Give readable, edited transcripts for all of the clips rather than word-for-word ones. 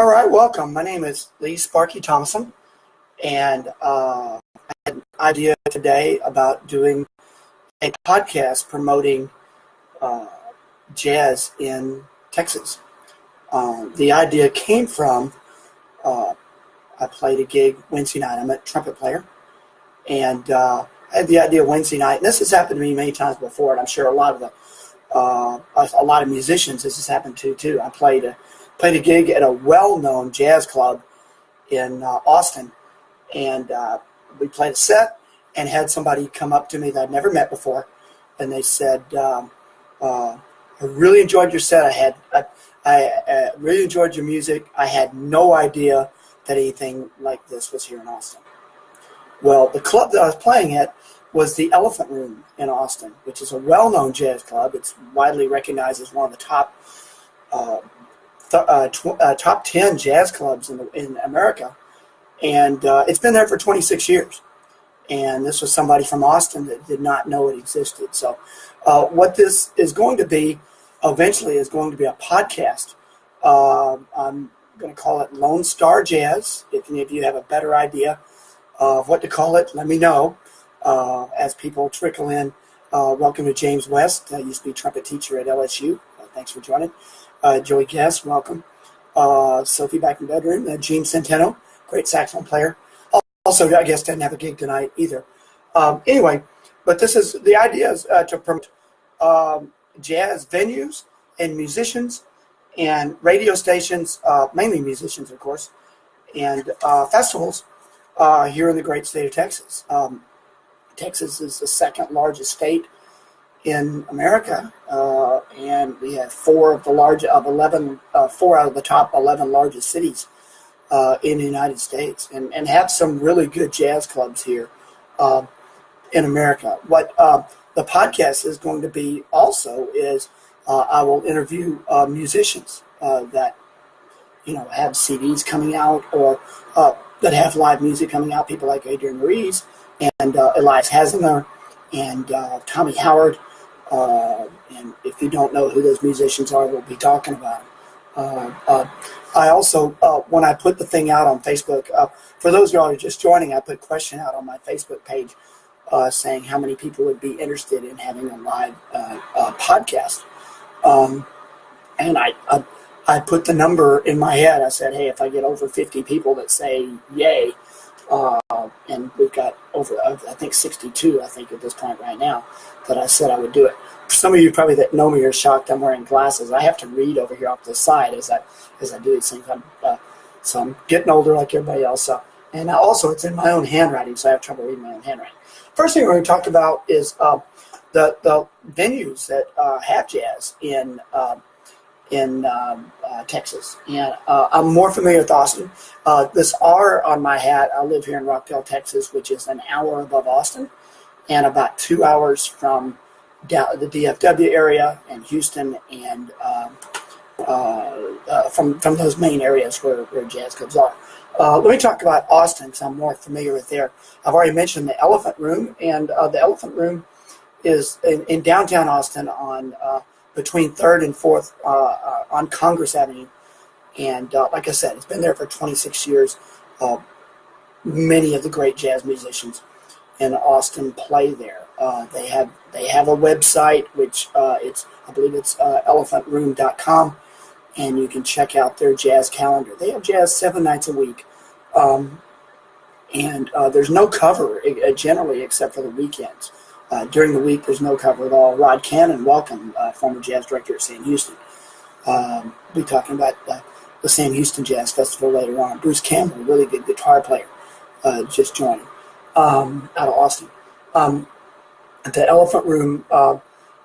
All right, welcome. My name is Sparky Thomason, and I had an idea today about doing a podcast promoting jazz in Texas. The idea came from I played a gig Wednesday night. I'm a trumpet player, and I had the idea Wednesday night. And this has happened to me many times before, and I'm sure a lot of musicians this has happened to too. I played a gig at a well-known jazz club in Austin, and we played a set and had somebody come up to me that I'd never met before, and they said, I really enjoyed your set. I really enjoyed your music. I had no idea that anything like this was here in Austin. Well, the club that I was playing at was the Elephant Room in Austin, which is a well-known jazz club. It's widely recognized as one of the top 10 jazz clubs in America, and it's been there for 26 years. And this was somebody from Austin that did not know it existed. So what this is going to be eventually is going to be a podcast. I'm going to call it Lone Star Jazz. If any of you have a better idea of what to call it, let me know. As people trickle in, welcome to James West. I used to be a trumpet teacher at LSU. Thanks for joining. Joey Guest, welcome. Sophie back in the bedroom. Gene Centeno, great saxophone player. Also, I guess didn't have a gig tonight either. Anyway, but the idea is to promote jazz venues and musicians and radio stations, mainly musicians, of course, and festivals here in the great state of Texas. Texas is the second largest state in America, and we have four out of the top 11 largest cities in the United States, and have some really good jazz clubs here in America. What the podcast is going to be also is I will interview musicians that have CDs coming out or that have live music coming out. People like Adrian Ruiz and Elias Hazinger and Tommy Howard. And if you don't know who those musicians are, we'll be talking about them. I also, when I put the thing out on Facebook, for those of you who are just joining, I put a question out on my Facebook page saying how many people would be interested in having a live podcast. And I put the number in my head. I said, hey, if I get over 50 people that say yay, and we've got over, I think 62, I think at this point right now, that I said I would do it. Some of you probably that know me are shocked I'm wearing glasses. I have to read over here off the side as I do these things. So I'm getting older like everybody else. And also it's in my own handwriting, so I have trouble reading my own handwriting. First thing we're going to talk about is the venues that have jazz in Texas. And I'm more familiar with Austin. This R on my hat, I live here in Rockdale, Texas, which is an hour above Austin and about 2 hours from the DFW area and Houston and from those main areas where jazz clubs are. Let me talk about Austin because I'm more familiar with there. I've already mentioned the Elephant Room, and the Elephant Room is in downtown Austin on between 3rd and 4th on Congress Avenue. And like I said, it's been there for 26 years. Many of the great jazz musicians in Austin play there. They have a website, which I believe it's elephantroom.com, and you can check out their jazz calendar. They have jazz 7 nights a week. And there's no cover generally except for the weekends. During the week, there's no cover at all. Rod Cannon, welcome, former jazz director at Sam Houston. We'll be talking about the Sam Houston Jazz Festival later on. Bruce Campbell, a really good guitar player, just joining out of Austin. The Elephant Room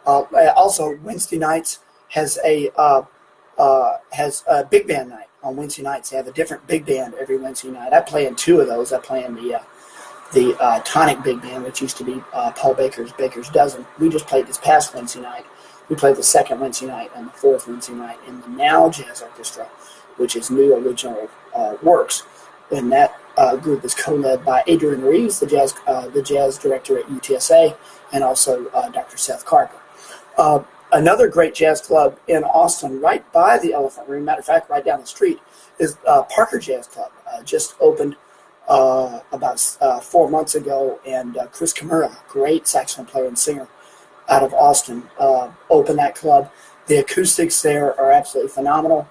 also Wednesday nights has a big band night on Wednesday nights. They have a different big band every Wednesday night. I play in 2 of those. I play in the Tonic Big Band, which used to be Paul Baker's Dozen. We just played this past Wednesday night. We played the second Wednesday night and the fourth Wednesday night in the Now Jazz Orchestra, which is new original works. And that group is co-led by Adrian Ruiz, the jazz director at UTSA, and also Dr. Seth Carper. Another great jazz club in Austin, right by the Elephant Room, matter of fact, right down the street, is Parker Jazz Club. Just opened about 4 months ago, and Chris Kimura, great saxophone player and singer out of Austin, opened that club. The acoustics there are absolutely phenomenal,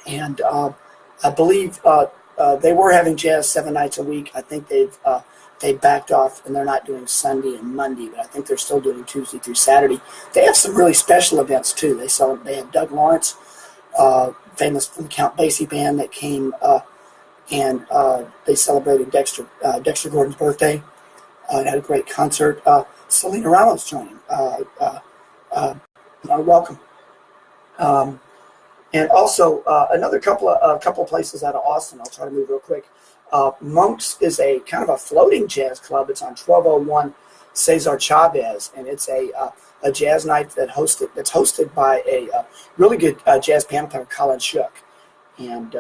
and I believe they were having jazz 7 nights a week. I think they backed off, and they're not doing Sunday and Monday, but I think they're still doing Tuesday through Saturday. They have some really special events too. They had Doug Lawrence, famous from the Count Basie band, that came, and they celebrated Dexter Gordon's birthday. And had a great concert. Selena Ramos joining. Welcome. And also another couple of places out of Austin. I'll try to move real quick. Monk's is a kind of a floating jazz club. It's on 1201 Cesar Chavez, and it's a jazz night that's hosted by a really good jazz piano player, Colin Shook. And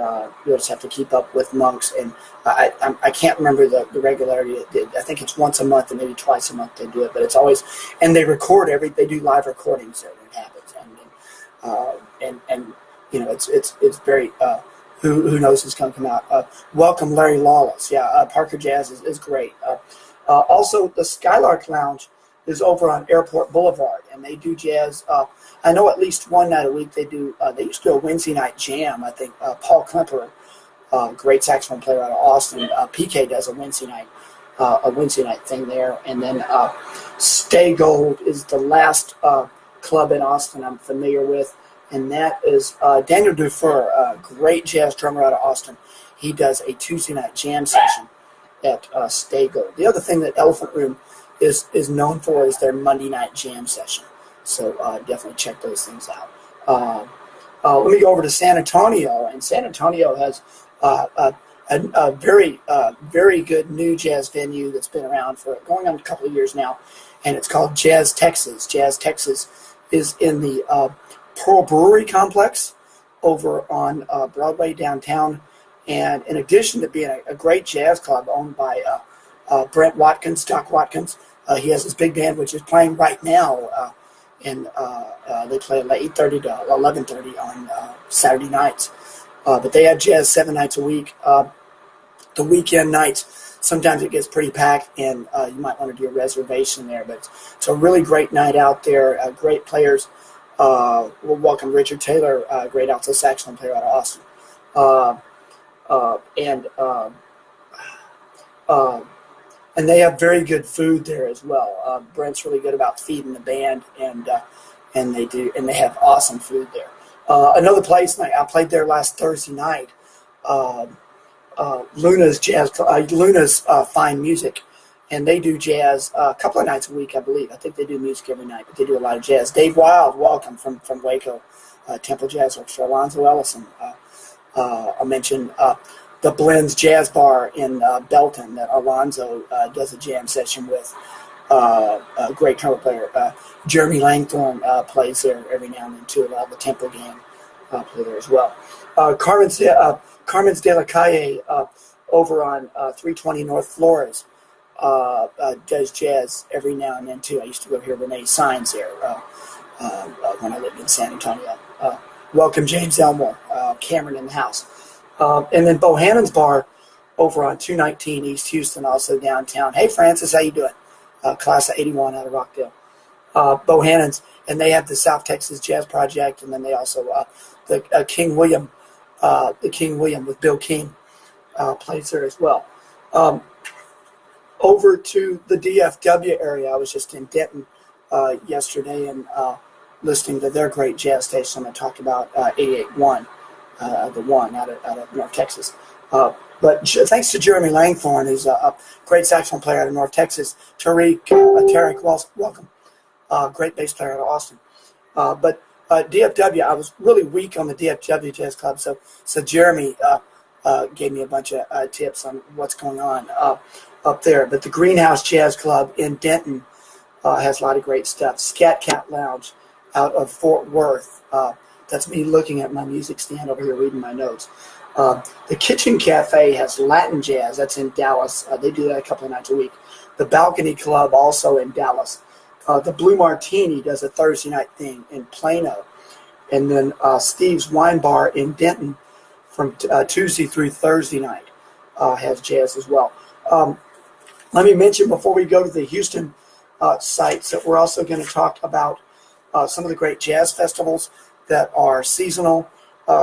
you'll just have to keep up with Monk's. And I can't remember the regularity. I think it's once a month and maybe twice a month they do it, but it's always, and they record they do live recordings there when it happens. And you know, it's very, who knows who's going to come out. Welcome Larry Lawless. Yeah, Parker Jazz is great. Also, the Skylark Lounge is over on Airport Boulevard, and they do jazz. I know at least one night a week they do. They used to do a Wednesday night jam. I think Paul Klemperer, great saxophone player out of Austin, PK does a Wednesday night thing there. And then Stay Gold is the last club in Austin I'm familiar with, and that is Daniel Dufour, a great jazz drummer out of Austin. He does a Tuesday night jam session at Stay Gold. The other thing that Elephant Room is known for is their Monday night jam session. So definitely check those things out. Let me go over to San Antonio, and San Antonio has a very good new jazz venue that's been around for going on a couple of years now, and it's called Jazz Texas. Jazz Texas is in the Pearl Brewery Complex over on Broadway downtown, and in addition to being a great jazz club owned by Brent Watkins, Doc Watkins, he has his big band which is playing right now. And they play at 8:30 to 11:30 on Saturday nights. But they have jazz 7 nights a week. The weekend nights, sometimes it gets pretty packed, and you might want to do a reservation there. But it's a really great night out there. Great players. We'll welcome Richard Taylor, great alto saxophone player out of Austin. And they have very good food there as well. Brent's really good about feeding the band, and they have awesome food there. Another place, I played there last Thursday night. Luna's Fine Music, and they do jazz a couple of nights a week, I believe. I think they do music every night, but they do a lot of jazz. Dave Wild, welcome from Waco, Temple Jazz Orchestra. Alonzo Ellison, I mentioned. The Blends Jazz Bar in Belton that Alonzo does a jam session with. A great trumpet player. Jeremy Langthorne plays there every now and then too. A lot of the Temple gang play there as well. Carmen's de la Calle over on 320 North Flores does jazz every now and then too. I used to go hear Renee Signs there when I lived in San Antonio. Welcome James Elmore, Cameron in the house. And then Bohannon's Bar over on 219 East Houston, also downtown. Hey, Francis, how you doing? Class of 81 out of Rockdale. Bohannon's, and they have the South Texas Jazz Project, and then they also, the King William with Bill King plays there as well. Over to the DFW area, I was just in Denton yesterday and listening to their great jazz station. I talked about 88.1. The one out of North Texas. But thanks to Jeremy Langthorne, who's a great saxophone player out of North Texas. Tarek, welcome. Great bass player out of Austin. But DFW, I was really weak on the DFW Jazz Club, so Jeremy gave me a bunch of tips on what's going on up there. But the Greenhouse Jazz Club in Denton has a lot of great stuff. Scat Cat Lounge out of Fort Worth. That's me looking at my music stand over here reading my notes. The Kitchen Cafe has Latin Jazz. That's in Dallas. They do that a couple of nights a week. The Balcony Club, also in Dallas. The Blue Martini does a Thursday night thing in Plano. And then Steve's Wine Bar in Denton from Tuesday through Thursday night has jazz as well. Let me mention before we go to the Houston sites that we're also going to talk about some of the great jazz festivals that are seasonal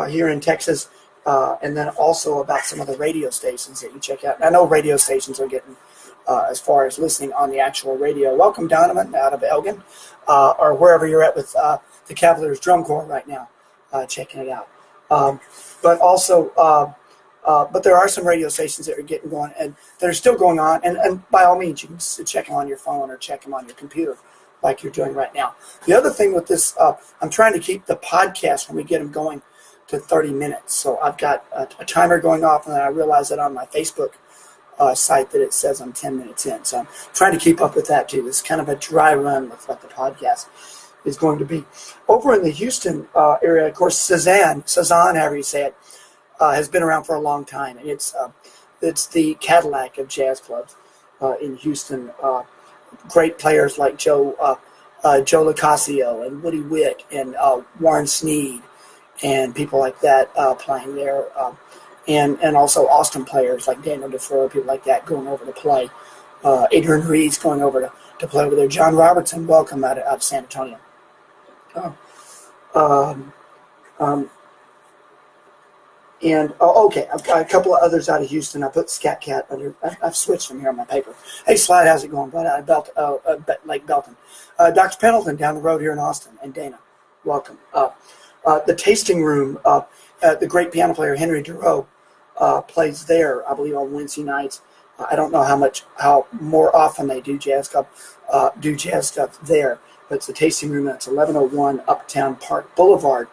here in Texas, and then also about some of the radio stations that you check out. And I know radio stations are getting, as far as listening on the actual radio. Welcome, Donovan, out of Elgin, or wherever you're at with the Cavaliers Drum Corps right now, checking it out. But also, but there are some radio stations that are getting going and that are still going on. And by all means, you can check them on your phone or check them on your computer like you're doing right now. The other thing with this, I'm trying to keep the podcast when we get them going to 30 minutes. So I've got a timer going off, and then I realize that on my Facebook site that it says I'm 10 minutes in. So I'm trying to keep up with that too. It's kind of a dry run with what the podcast is going to be. Over in the Houston area, of course, Cezanne, however you say it, has been around for a long time, and it's the Cadillac of jazz clubs in Houston. Great players like Joe Locascio and Woody Witt and Warren Sneed and people like that playing there, and also Austin players like Daniel DeFleur, people like that going over to play. Adrian Reed's going over to play over there. John Robertson, welcome out of San Antonio. Okay, I've got a couple of others out of Houston. I put Scat Cat under. I've switched them here on my paper. Hey, Slide, how's it going, bud? Lake Belton. Dr. Pendleton down the road here in Austin, and Dana, welcome. The Tasting Room, the great piano player Henry Duro plays there, I believe, on Wednesday nights. I don't know how more often they do jazz stuff there, but it's the Tasting Room. That's 1101 Uptown Park Boulevard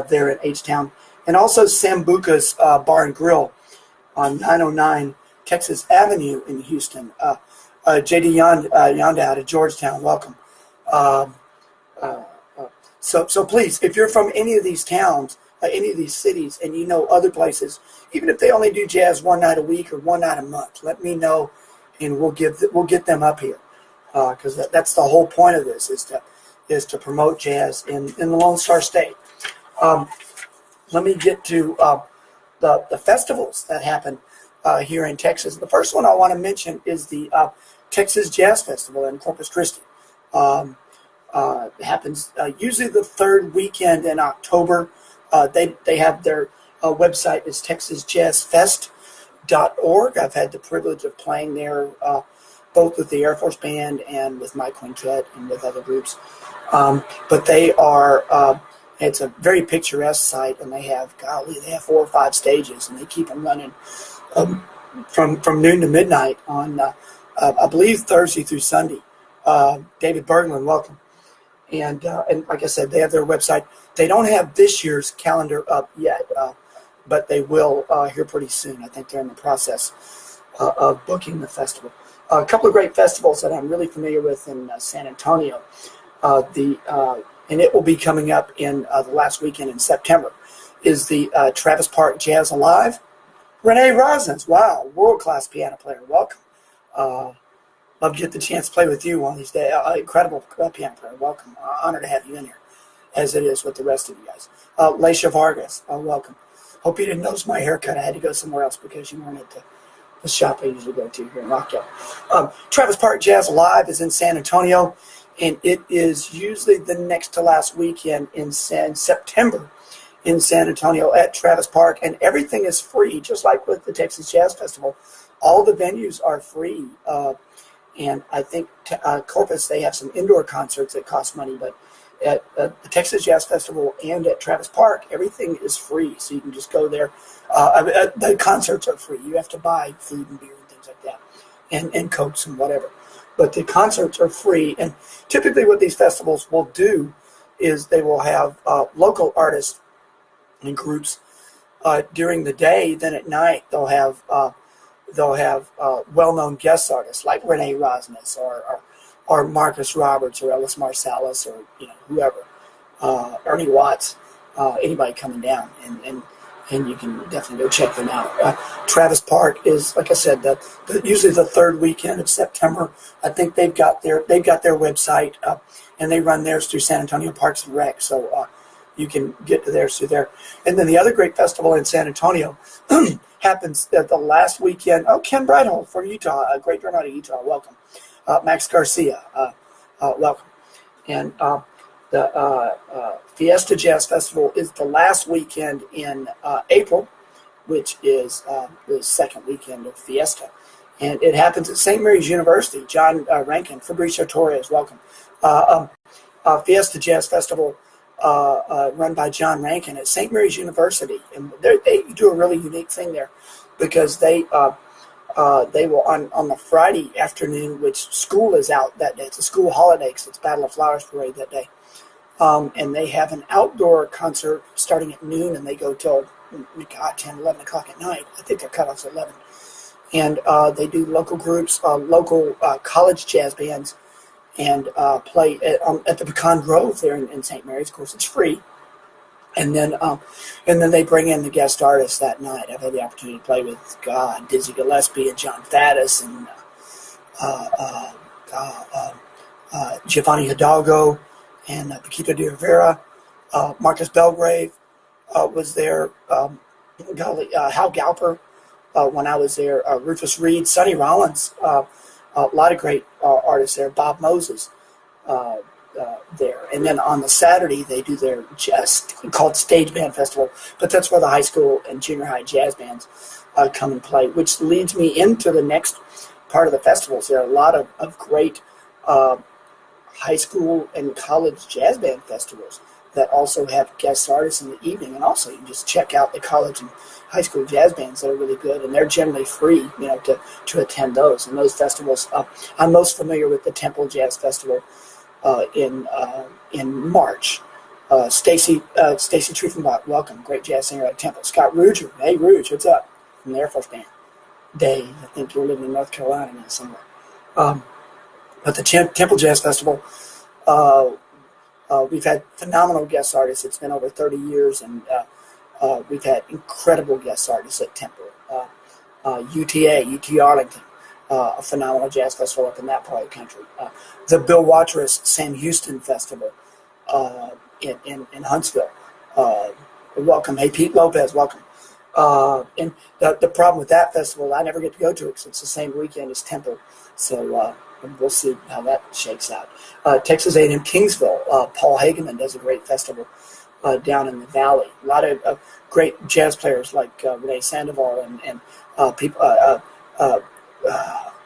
there in H-Town. And also Sambuca's Bar and Grill on 909 Texas Avenue in Houston. J.D. Yonda out of Georgetown, welcome. So please, if you're from any of these towns, any of these cities, and you know other places, even if they only do jazz one night a week or one night a month, let me know, and we'll get them up here, because that's the whole point of this is to promote jazz in the Lone Star State. Let me get to the festivals that happen here in Texas. The first one I want to mention is the Texas Jazz Festival in Corpus Christi. It happens usually the third weekend in October. They have their website is texasjazzfest.org. I've had the privilege of playing there both with the Air Force Band and with my quintet and with other groups. But they are... it's a very picturesque site, and they have 4 or 5 stages, and they keep them running from noon to midnight on, I believe, Thursday through Sunday. David Berglund, welcome. And like I said, they have their website. They don't have this year's calendar up yet, but they will here pretty soon. I think they're in the process of booking the festival. A couple of great festivals that I'm really familiar with in San Antonio. And it will be coming up in the last weekend in September, is the Travis Park Jazz Alive. Renee Rosnes, wow, world-class piano player, welcome. Love to get the chance to play with you one of these days. Incredible piano player, welcome. Honor to have you in here, as it is with the rest of you guys. Leisha Vargas, welcome. Hope you didn't notice my haircut. I had to go somewhere else because you weren't at the shop I usually go to here in Rockdale. Travis Park Jazz Alive is in San Antonio. And it is usually the next to last weekend in September in San Antonio at Travis Park. And everything is free, just like with the Texas Jazz Festival. All the venues are free. And I think Corpus, they have some indoor concerts that cost money. But at the Texas Jazz Festival and at Travis Park, everything is free. So you can just go there. The concerts are free. You have to buy food and beer and things like that, and Cokes and whatever. But the concerts are free. And typically what these festivals will do is they will have local artists and groups during the day. Then at night they'll have well-known guest artists like Renee Rosnes or Marcus Roberts or Ellis Marsalis or whoever, Ernie Watts, anybody coming down and you can definitely go check them out. Travis Park is, like I said, usually the third weekend of September. I think they've got their website, and they run theirs through San Antonio Parks and Rec. So you can get to theirs through there. And then the other great festival in San Antonio happens at the last weekend. Oh, Ken Breithold from Utah, a great drummer out of Utah. Welcome. Max Garcia, welcome. And the Fiesta Jazz Festival is the last weekend in April, which is the second weekend of Fiesta. And it happens at St. Mary's University. John Rankin, Fabricio Torres, welcome. Fiesta Jazz Festival run by John Rankin at St. Mary's University. And they do a really unique thing there because they will, on the Friday afternoon, which school is out that day. It's a school holiday because it's Battle of Flowers Parade that day. And they have an outdoor concert starting at noon, and they go till 10, 11 o'clock at night. I think their cutoff's at 11. And they do local groups, local college jazz bands, and play at the Pecan Grove there in St. Mary's. Of course, it's free. And then they bring in the guest artists that night. I've had the opportunity to play with Dizzy Gillespie and John Faddis and Giovanni Hidalgo and Paquito de Rivera. Marcus Belgrave was there. Hal Galper when I was there. Rufus Reed, Sonny Rollins. A lot of great artists there. Bob Moses. There. And then on the Saturday, they do their jazz called Stage Band Festival, but that's where the high school and junior high jazz bands come and play, which leads me into the next part of the festivals. There are a lot of great high school and college jazz band festivals that also have guest artists in the evening, and also you can just check out the college and high school jazz bands that are really good, and they're generally free, to attend those. And those festivals, I'm most familiar with the Temple Jazz Festival in March. Stacy Truffenbach, welcome, great jazz singer at Temple. Scott Ruger, hey Ruge, what's up? From the Air Force Band. Dave, I think you're living in North Carolina now somewhere. But the Temple Jazz Festival, we've had phenomenal guest artists. It's been over 30 years, and we've had incredible guest artists at Temple. UT Arlington, a phenomenal jazz festival up in that part of the country. The Bill Watrous Sam Houston Festival in Huntsville. Welcome. Hey, Pete Lopez, welcome. And the problem with that festival, I never get to go to it because it's the same weekend as Temple. So we'll see how that shakes out. Texas A&M Kingsville, Paul Hageman does a great festival down in the valley. A lot of great jazz players like Renee Sandoval and people,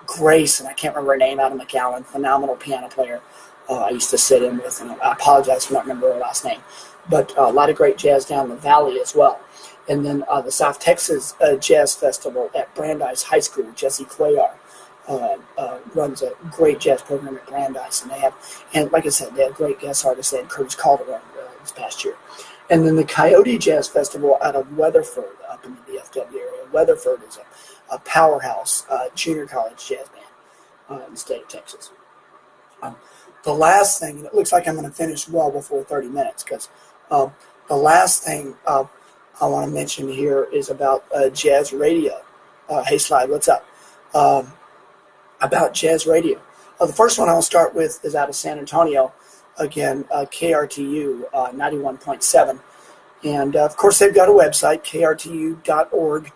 Grace, and I can't remember her name, out of McAllen, phenomenal piano player I used to sit in with, and I apologize for not remembering her last name. But a lot of great jazz down the valley as well. And then the South Texas Jazz Festival at Brandeis High School. Jesse Cuellar runs a great jazz program at Brandeis, and like I said, they have great guest artists. They had Curtis Calderon this past year. And then the Coyote Jazz Festival out of Weatherford, up in the DFW area. Weatherford is a powerhouse junior college jazz band in the state of Texas. The last thing, and it looks like I'm going to finish well before 30 minutes, because the last thing I want to mention here is about jazz radio. Hey, Slide, what's up? About jazz radio. The first one I'll start with is out of San Antonio. Again, KRTU 91.7. And, of course, they've got a website, krtu.org.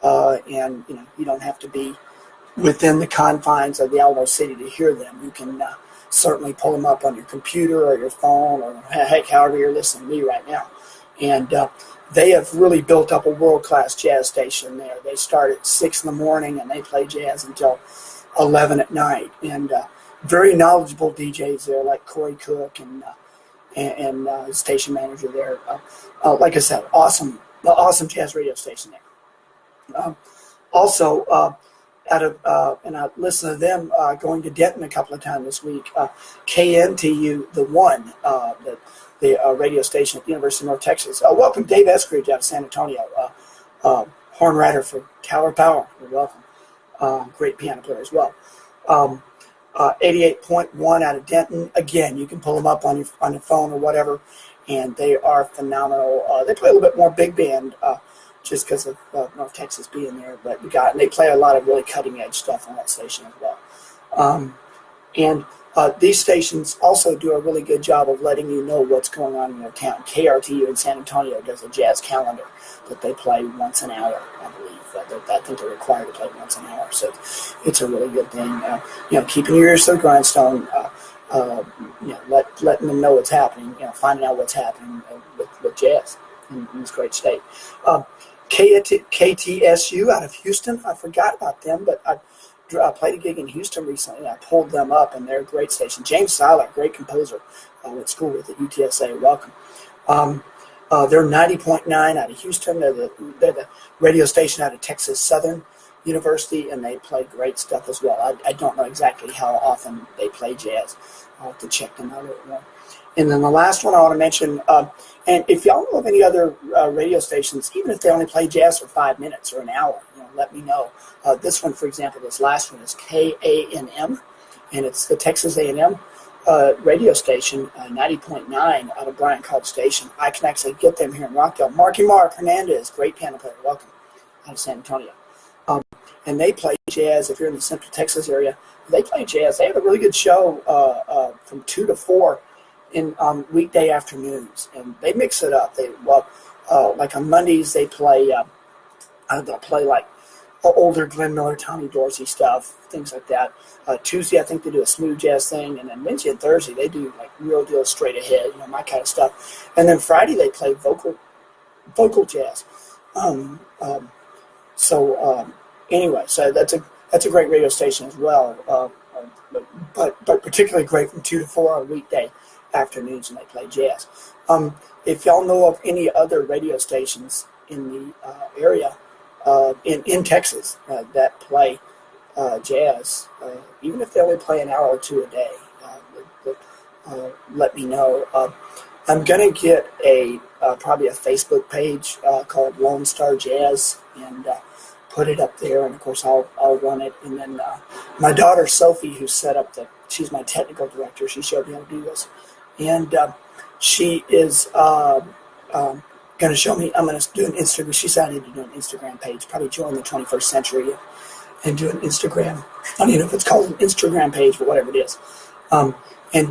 And, you don't have to be within the confines of the Alamo City to hear them. You can certainly pull them up on your computer or your phone, or heck, however you're listening to me right now. And they have really built up a world-class jazz station there. They start at 6 in the morning, and they play jazz until 11 at night. And very knowledgeable DJs there, like Corey Cook and station manager there. Like I said, awesome jazz radio station there. Also, and I listened to them going to Denton a couple of times this week. KNTU, the one, the radio station at the University of North Texas. Welcome, Dave Eskridge out of San Antonio. Horn writer for Tower Power. You're welcome. Great piano player as well. 88.1 out of Denton. Again, you can pull them up on your phone or whatever, and they are phenomenal. They play a little bit more big band just because of North Texas being there. But they play a lot of really cutting edge stuff on that station as well. And these stations also do a really good job of letting you know what's going on in your town. KRTU in San Antonio does a jazz calendar that they play once an hour, I believe. I think they're required to play once an hour, so it's a really good thing. Keeping your ears to the grindstone, letting them know what's happening, finding out what's happening with jazz in this great state. KTSU out of Houston, I forgot about them, but I played a gig in Houston recently, and I pulled them up, and they're a great station. James Seiler, great composer, went to school with at UTSA. Welcome. They're 90.9 out of Houston. They're the radio station out of Texas Southern University, and they play great stuff as well. I don't know exactly how often they play jazz. I'll have to check them out a little more. And then the last one I want to mention, and if y'all know of any other radio stations, even if they only play jazz for 5 minutes or an hour, let me know. This one, for example, this last one is KANM, and it's the Texas A&M radio station, 90.9 out of Bryant College Station. I can actually get them here in Rockdale. Mark Hernandez, great piano player, welcome, out of San Antonio. And they play jazz. If you're in the Central Texas area, they play jazz. They have a really good show from 2 to 4 in weekday afternoons, and they mix it up. Like on Mondays they play they'll play like older Glenn Miller, Tommy Dorsey stuff, things like that. Tuesday I think they do a smooth jazz thing, and then Wednesday and Thursday they do like real deal straight ahead, my kind of stuff. And then Friday they play vocal jazz. Anyway, so that's a great radio station as well. But particularly great from 2 to 4 on weekday afternoons, and they play jazz. If y'all know of any other radio stations in the area in Texas that play jazz, even if they only play an hour or two a day, let me know. I'm gonna get probably a Facebook page called Lone Star Jazz, and put it up there, and of course I'll run it. And then my daughter Sophie, who set up she's my technical director, she showed me how to do this, and she is going to show me. I'm going to do an Instagram. She said I need to do an Instagram page, probably join the 21st century and do an Instagram. I don't even know if it's called an Instagram page, but whatever it is, and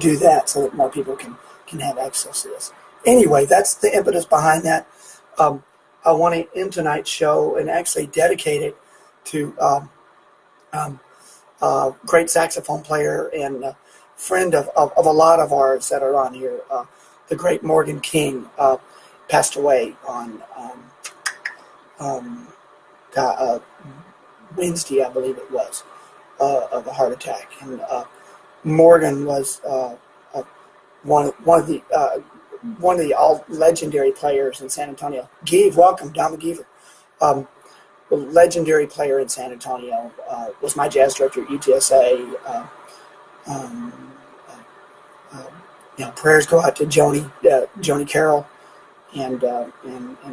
do that so that more people can have access to this. Anyway, that's the impetus behind that. I want to end tonight's show and actually dedicate it to great saxophone player and friend of a lot of ours that are on here. The great Morgan King passed away on Wednesday, I believe it was, of a heart attack. And Morgan was one of the all legendary players in San Antonio. Welcome, Don McGeever. A legendary player in San Antonio, was my jazz director at UTSA. Prayers go out to Joni Carroll and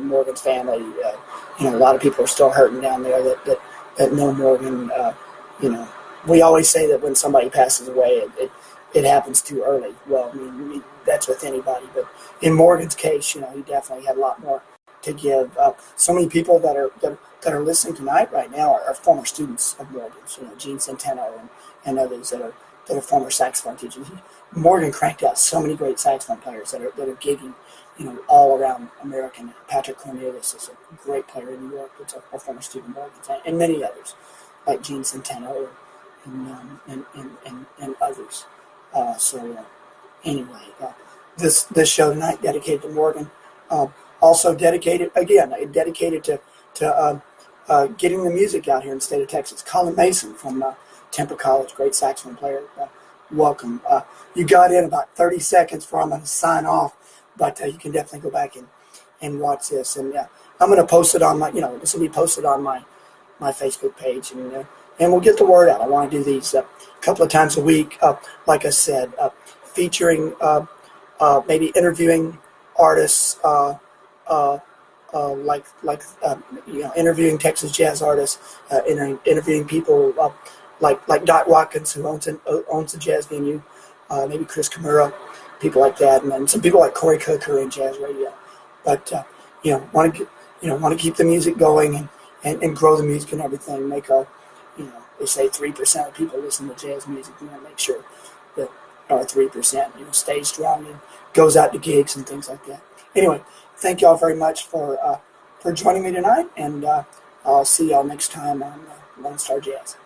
Morgan's family. A lot of people are still hurting down there that know Morgan. We always say that when somebody passes away, it happens too early. Well, that's with anybody, but in Morgan's case, he definitely had a lot more to give. So many people that are listening tonight right now are former students of Morgan's. Gene Centeno and others that are former saxophone teachers. Morgan cranked out so many great saxophone players that are gigging, all around America. Patrick Cornelius is a great player in New York. It's a former student of Morgan's, and many others like Gene Centeno and others. Anyway, this show tonight dedicated to Morgan. Also dedicated to getting the music out here in the state of Texas. Colin Mason from Temple College, great saxophone player. Welcome. You got in about 30 seconds before I'm going to sign off, but you can definitely go back and watch this. And I'm going to post it on my, this will be posted on my Facebook page, and we'll get the word out. I want to do these a couple of times a week, like I said, featuring maybe interviewing artists, interviewing Texas jazz artists, interviewing people like Dot Watkins, who owns a jazz venue, maybe Chris Kimura, people like that, and then some people like Corey Cook who are in jazz radio. But want to want to keep the music going and grow the music and everything. Make a, they say 3% of people listen to jazz music. You want to make sure that our 3%, stays strong and goes out to gigs and things like that. Anyway, thank y'all very much for joining me tonight, and I'll see y'all next time on Lone Star Jazz.